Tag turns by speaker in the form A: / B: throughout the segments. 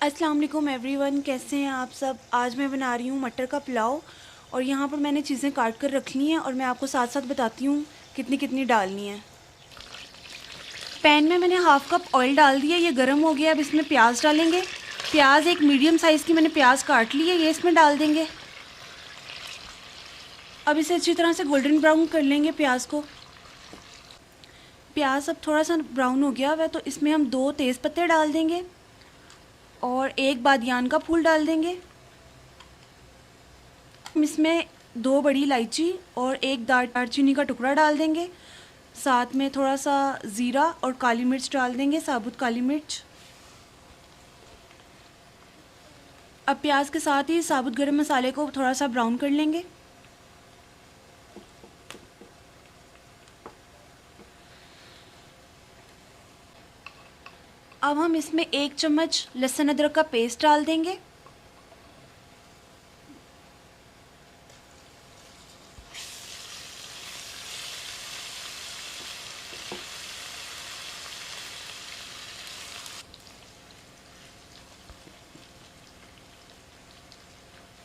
A: अस्सलाम वालेकुम एवरीवन, कैसे हैं आप सब। आज मैं बना रही हूँ मटर का पुलाव और यहाँ पर मैंने चीज़ें काट कर रख ली हैं और मैं आपको साथ साथ बताती हूँ कितनी कितनी डालनी है। पैन में मैंने हाफ़ कप ऑयल डाल दिया, ये गर्म हो गया। अब इसमें प्याज डालेंगे। प्याज एक मीडियम साइज़ की मैंने प्याज काट ली है, ये इसमें डाल देंगे। अब इसे अच्छी तरह से गोल्डन ब्राउन कर लेंगे प्याज को। प्याज अब थोड़ा सा ब्राउन हो गया हुआ है तो इसमें हम 2 तेज़ पत्ते डाल देंगे और 1 बादियान का फूल डाल देंगे। हम इसमें 2 बड़ी इलायची और 1 दालचीनी का टुकड़ा डाल देंगे। साथ में थोड़ा सा ज़ीरा और काली मिर्च डाल देंगे, साबुत काली मिर्च। अब प्याज के साथ ही साबुत गरम मसाले को थोड़ा सा ब्राउन कर लेंगे। अब हम इसमें 1 चम्मच लहसुन अदरक का पेस्ट डाल देंगे।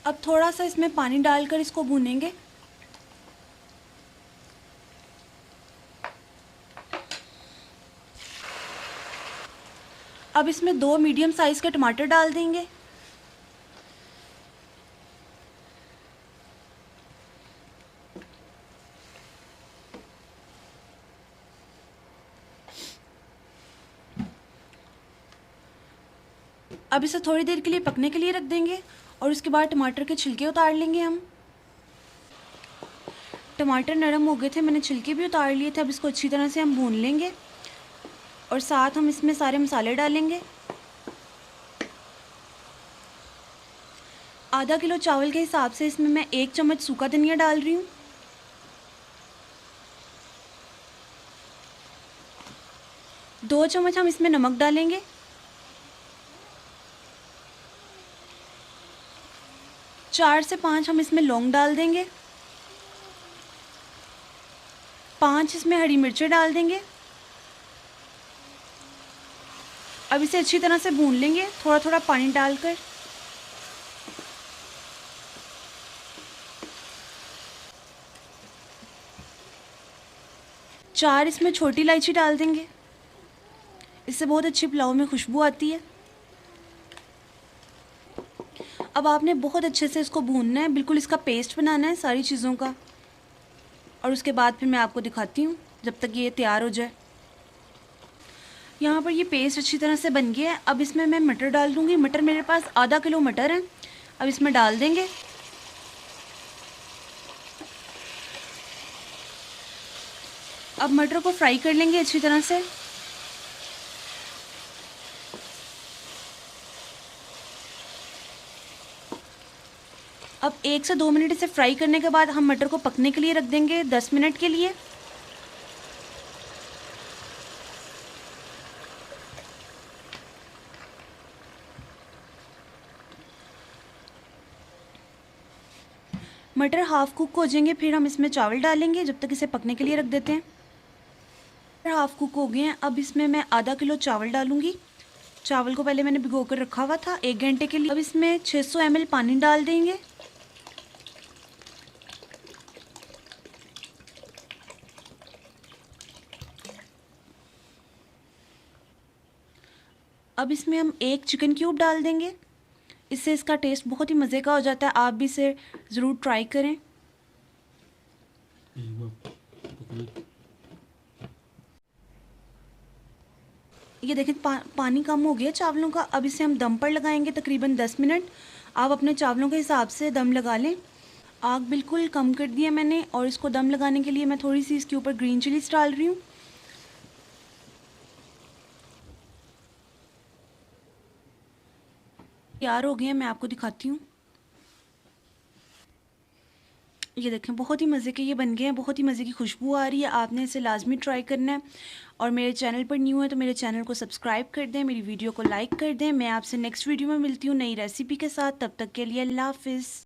A: अब थोड़ा सा इसमें पानी डालकर इसको भूनेंगे। अब इसमें 2 मीडियम साइज़ के टमाटर डाल देंगे। अब इसे थोड़ी देर के लिए पकने के लिए रख देंगे और उसके बाद टमाटर के छिलके उतार लेंगे हम। टमाटर नरम हो गए थे, मैंने छिलके भी उतार लिए थे। अब इसको अच्छी तरह से हम भून लेंगे और साथ हम इसमें सारे मसाले डालेंगे। आधा किलो चावल के हिसाब से इसमें मैं 1 चम्मच सूखा धनिया डाल रही हूँ। 2 चम्मच हम इसमें नमक डालेंगे। 4 से 5 हम इसमें लौंग डाल देंगे। 5 इसमें हरी मिर्चें डाल देंगे। अब इसे अच्छी तरह से भून लेंगे थोड़ा थोड़ा पानी डालकर। चार इसमें छोटी इलायची डाल देंगे, इससे बहुत अच्छी पुलाव में खुशबू आती है। अब आपने बहुत अच्छे से इसको भूनना है, बिल्कुल इसका पेस्ट बनाना है सारी चीज़ों का। और उसके बाद फिर मैं आपको दिखाती हूँ जब तक ये तैयार हो जाए। यहाँ पर ये पेस्ट अच्छी तरह से बन गया है। अब इसमें मैं मटर डाल दूँगी। मटर मेरे पास आधा किलो मटर है, अब इसमें डाल देंगे। अब मटर को फ्राई कर लेंगे अच्छी तरह से। अब 1 से 2 मिनट इसे फ्राई करने के बाद हम मटर को पकने के लिए रख देंगे 10 मिनट के लिए। मटर हाफ़ कुक हो जाएंगे फिर हम इसमें चावल डालेंगे, जब तक इसे पकने के लिए रख देते हैं। मटर हाफ़ कुक हो गए हैं, अब इसमें मैं आधा किलो चावल डालूंगी। चावल को पहले मैंने भिगो कर रखा हुआ था 1 घंटे के लिए। अब इसमें 600 ml पानी डाल देंगे। अब इसमें हम 1 चिकन क्यूब डाल देंगे, इससे इसका टेस्ट बहुत ही मज़े का हो जाता है। आप भी इसे ज़रूर ट्राई करें। ये देखें पानी कम हो गया चावलों का। अब इसे हम दम पर लगाएंगे तकरीबन 10 मिनट। आप अपने चावलों के हिसाब से दम लगा लें। आग बिल्कुल कम कर दी है मैंने और इसको दम लगाने के लिए मैं थोड़ी सी इसके ऊपर ग्रीन चिलीज डाल रही हूँ। तैयार हो गए हैं, मैं आपको दिखाती हूँ। ये देखें बहुत ही मज़े के ये बन गए हैं, बहुत ही मज़े की खुशबू आ रही है। आपने इसे लाजमी ट्राई करना है और मेरे चैनल पर न्यू है तो मेरे चैनल को सब्सक्राइब कर दें, मेरी वीडियो को लाइक कर दें। मैं आपसे नेक्स्ट वीडियो में मिलती हूँ नई रेसिपी के साथ। तब तक के लिए अल्लाह हाफ़िज़।